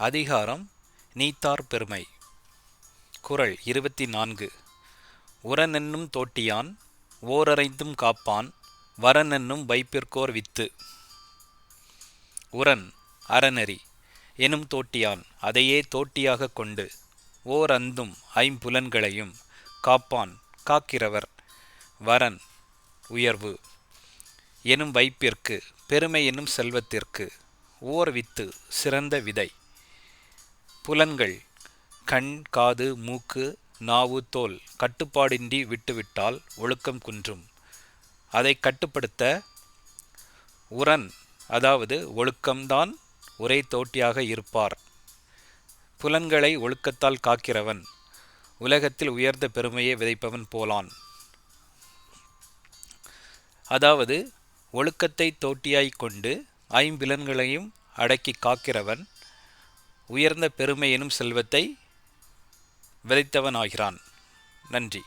அதிகாரம் நீத்தார் பெருமை. குறள் 24. உரனென்னும் தோட்டியான் ஓரறைந்தும் காப்பான் வரனென்னும் வைப்பிற்கோர் வித்து. உரன் அறநெறி எனும் தோட்டியான் அதையே தோட்டியாக கொண்டு ஓர் அந்தும் ஐம்புலன்களையும் காப்பான் காக்கிறவர் வரன் உயர்வு எனும் வைப்பிற்கு பெருமை என்னும் செல்வத்திற்கு ஓர் வித்து சிறந்த விதை. புலன்கள் கண் காது மூக்கு நாவு தோல் கட்டுப்பாடின்றி விட்டுவிட்டால் ஒழுக்கம் குன்றும். அதை கட்டுப்படுத்த உரன் அதாவது ஒழுக்கம்தான் ஒரே தோட்டியாக இருப்பார். புலன்களை ஒழுக்கத்தால் காக்கிறவன் உலகத்தில் உயர்ந்த பெருமையை விதைப்பவன் போலான். அதாவது ஒழுக்கத்தை தோட்டியாய்க் கொண்டு ஐம்புலன்களையும் அடக்கி காக்கிறவன் உயர்ந்த பெருமை எனும் செல்வத்தை விதைத்தவனாகிறான். நன்றி.